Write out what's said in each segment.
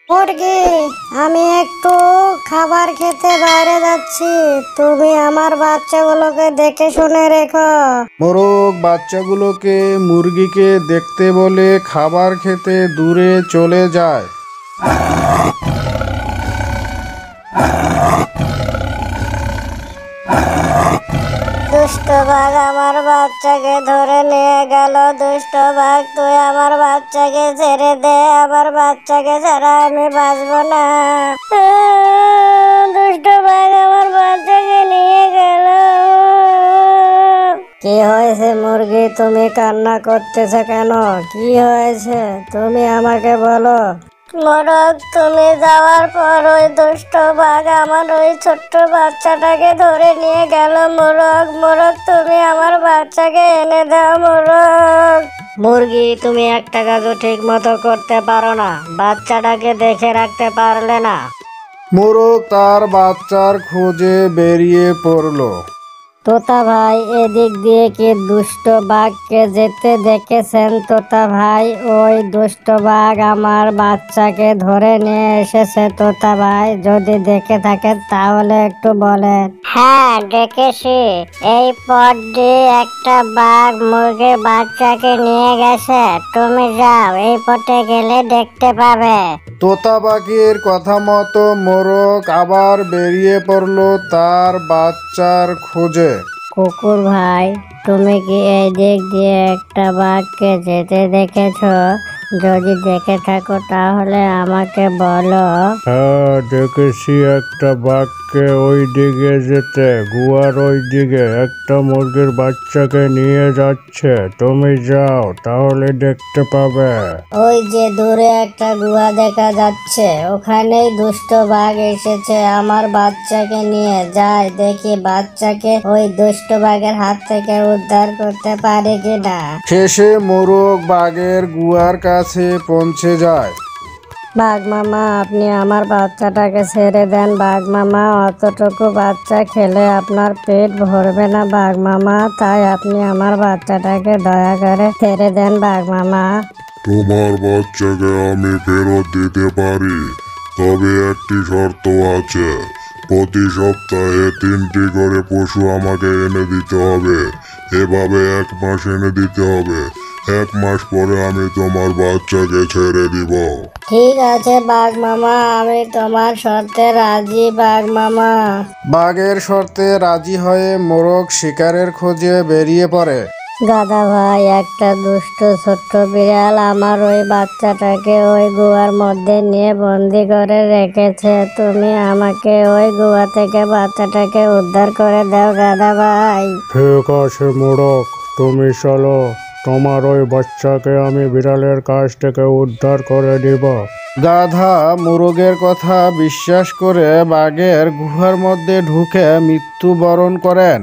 মুরগি, আমি একটু খাবার খেতে বাইরে যাচ্ছি, তুমি আমার বাচ্চাগুলোকে দেখে শুনে রেখো। মোরগ বাচ্চাগুলোকে মুরগিকে দেখতে বলে খাবার খেতে দূরে চলে যায়। দুষ্ট বাঘ আমার বাচ্চাকে ধরে নিয়ে গেল। দুষ্ট বাঘ, তুই আমার বাচ্চাকে ছেড়ে দে, আমার বাচ্চাকে ছাড়া আমি বাঁচবো না। দুষ্ট বাঘ আমার বাচ্চাকে নিয়ে গেল। কি হয়েছে মুরগি, তুমি কান্না করতেছো কেন? কি হয়েছে তুমি আমাকে বলো। মোরগ, তুমি যাওয়ার পর ওই দুষ্ট বাঘ আমার ওই ছোট্ট বাচ্চাটাকে ধরে নিয়ে গেল। মোরগ, মোরগ, তুমি আমার বাচ্চাকে এনে দাও। মোরগ। মুরগি, তুমি একটা কাজও ঠিক মতো করতে পারো না, বাচ্চাটাকে দেখে রাখতে পারলে না। মোরগ তার বাচ্চার খোঁজে বেরিয়ে পড়ল। তোতা ভাই, এদিক দিয়ে কি দুষ্ট বাঘকে যেতে দেখেছেন? তোতা ভাই, ওই দুষ্ট বাঘ আমার বাচ্চাকে ধরে নিয়ে এসেছে। তোতা ভাই, যদি দেখে থাকেন তাহলে একটু বলেন। হ্যাঁ, দেখেছি। এই পথ দিয়ে একটা বাঘ মুরগির বাচ্চাকে নিয়ে গেছে। তুমি যাও, এই পথে গেলে দেখতে পাবে। তোতা পাখির কথা মতো মোরগ আবার বেরিয়ে পড়ল তার বাচ্চার খোঁজে। কুকুর ভাই, তুমি কি এই দিক দিয়ে একটা বাঘকে যেতে দেখেছো? যদি দেখে থাকো তাহলে আমাকে বলো। হ্যাঁ, দেখেছি একটা বাঘকে ওই দিকে যেতে। গুহার ওই দিকে একটা মুরগির বাচ্চাকে নিয়ে যাচ্ছে। তুমি যাও, তাহলে দেখতে পাবে। ওই যে দূরে একটা গুহা দেখা যাচ্ছে, ওখানেই দুষ্ট বাঘ এসেছে আমার বাচ্চাকে নিয়ে। যাই দেখি বাচ্চাকে ওই দুষ্ট বাঘের হাত থেকে উদ্ধার করতে পারে কিনা। শেষে মোরগ বাঘের গুহার কাছে পৌঁছে যায়। বাঘ মামা, আপনি আমার বাচ্চাটাকে ছেড়ে দেন। বাঘ মামা, অতটুকু বাচ্চা খেলে আপনার পেট ভরবে না বাঘ মামা, তাই আপনি আমার বাচ্চাটাকে দয়া করে ছেড়ে দেন বাঘ মামা। তোমার বাচ্চাকে আমি ফেরত দিতে পারি, তবে একটি শর্ত আছে। প্রতি সপ্তাহে 3টি করে পশু আমাকে এনে দিতে হবে। এভাবে 1 মাস এনে দিতে হবে। 1 মাস পরে আমি তোমার বাচ্চাকে ছেড়ে দিব। ঠিক আছে বাঘ মামা, আমি তোমার শর্তে রাজি বাঘ মামা। বাঘের শর্তে রাজি হয়ে মোরগ শিকারের খোঁজে বেরিয়ে পড়ে। গাধা ভাই, একটা দুষ্ট ছোট্ট বিড়াল আমার ওই বাচ্চাটাকে ওই গুহার মধ্যে নিয়ে বন্দি করে রেখেছে। তুমি আমাকে ওই গুহা থেকে বাচ্চাটাকে উদ্ধার করে দাও গাধা ভাই। ঠিক আছে মোরগ, তুমি চলো। তোমার ওই বাচ্চাকে আমি বিড়ালের কাছ থেকে উদ্ধার করে দিব। গাধা মোরগের কথা বিশ্বাস করে বাঘের গুহার মধ্যে ঢুকে মৃত্যুবরণ করেন।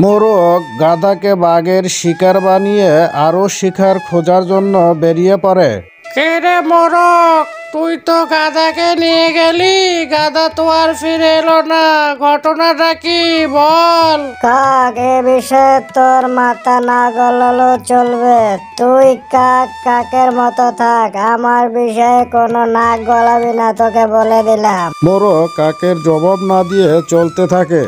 মোরগ গাধাকে বাঘের শিকার বানিয়ে আরো শিকার খোঁজার জন্য বেরিয়ে পড়ে। কে রে মোরগ, তুই তো গাধাকে নিয়ে গেলি, গাধা তো আর ফিরে এলো না, ঘটনাটা কি বল? কাক, এ বিষয়ে তোর মাথা না গলালেও চলবে। তুই কাক কাকের মতো থাক, আমার বিষয়ে কোনো নাক গলাবি না, তোকে বলে দিলাম। মোরগ কাকের জবাব না দিয়ে চলতে থাকে।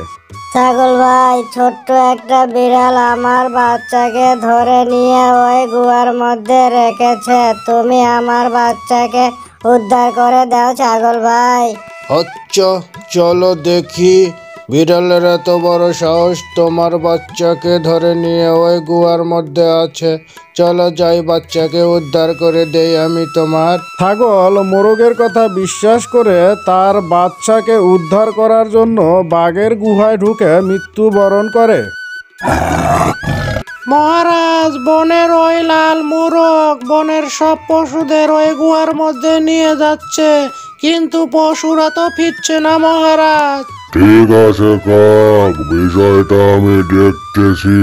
ছাগল ভাই, ছোট্ট একটা বিড়াল আমার বাচ্চাকে ধরে নিয়ে ওই গুহার মধ্যে রেখেছে। তুমি আমার বাচ্চাকে উদ্ধার করে দাও ছাগল ভাই। আচ্ছা, চলো দেখি। বিড়ালের এত বড় সাহস তোমার বাচ্চাকে ধরে নিয়ে ওই গুহার মধ্যে আছে। চলো যাই, বাচ্চাকে উদ্ধার করে দেই আমি তোমার। ছাগল মোরগের কথা বিশ্বাস করে তার বাচ্চাকে উদ্ধার করার জন্য বাঘের গুহায় ঢুকে মৃত্যুবরণ করে। মহারাজ, বনের ওই লাল মোরগ বনের সব পশুদের ওই গুহার মধ্যে নিয়ে যাচ্ছে, কিন্তু পশুরা তো ফিরছে না মহারাজ। ঠিক আছে কাক, বিষয়টা আমি দেখতেছি।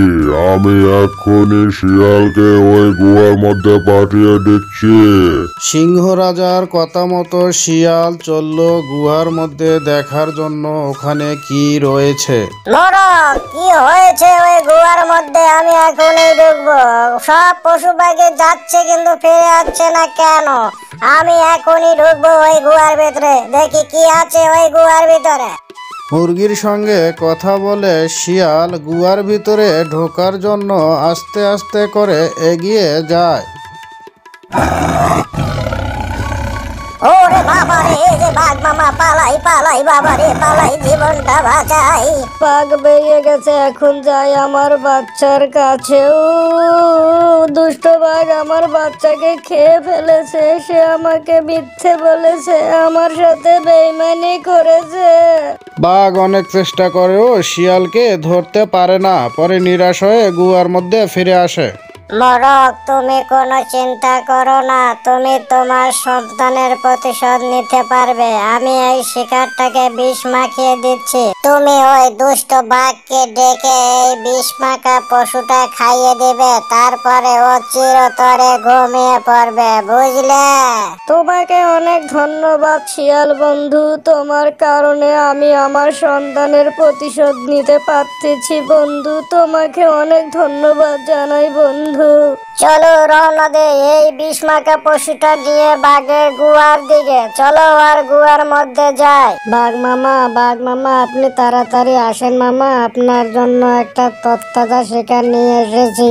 আমি এক্ষুনি শিয়ালকে ওই গুহার মধ্যে পাঠিয়ে দিচ্ছি। সিংহ রাজার কথা মতো শিয়াল চলল গুহার মধ্যে দেখার জন্য ওখানে কি রয়েছে। মোরগ, কি হয়েছে ওই গুহার মধ্যে? আমি এখনই ঢুকবো, সব পশু পাখি যাচ্ছে কিন্তু ফিরে আসছে না কেন? আমি এখনই ঢুকবো ওই গুহার ভিতরে, দেখি কি আছে ওই গুহার ভিতরে। মুরগির সঙ্গে কথা বলে শিয়াল গুহার ভিতরে ঢোকার জন্য আস্তে আস্তে করে এগিয়ে যায়। ওরে বাবা রে, এই যে বাঘ মামা, পালাই পালাই বাবা রে, পালাই, জীবনটা বাঁচাই। বাঘ বেরিয়ে গেছে, এখন যাই আমার বাচ্চার কাছে। ও দুষ্ট বাঘ আমার বাচ্চাকে খেয়ে ফেলেছে, সে আমাকে মিথ্যে বলেছে, আমার সাথে বেইমানি করেছে। বাঘ অনেক চেষ্টা করেও শিয়ালকে ধরতে পারে না, পরে নিরাশ হয়ে গুহার মধ্যে ফিরে আসে। মরক, তুমি কোনো চিন্তা করো না, তুমি তোমার সন্তানের প্রতিশোধ নিতে পারবে। আমি এই শিকারটাকে বিষ মাখিয়ে দিচ্ছি, তুমি ওই দুষ্ট বাঘকে ডেকে এই বিষ মাখা পশুটা খাইয়ে দিবে, তারপরে ও চিরতরে ঘুমিয়ে পড়বে, বুঝলে? তোমাকে অনেক ধন্যবাদ শিয়াল বন্ধু, তোমার কারণে আমি আমার সন্তানের প্রতিশোধ নিতে পারতেছি বন্ধু, তোমাকে অনেক ধন্যবাদ জানাই বন্ধু। চলো রওনা দে এই বিষ মাখা পশুটা নিয়ে বাঘের গুহার দিকে, চলো আর গুহার মধ্যে যাই। বাঘ মামা আপনি তাড়াতাড়ি আসেন মামা, আপনার জন্য একটা তত্তাজা শিকার নিয়ে এসেছি।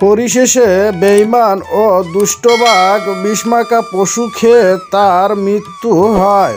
পরিশেষে বেঈমান ও দুষ্ট বাঘ বিষমাখা পশু খেয়ে তার মৃত্যু হয়।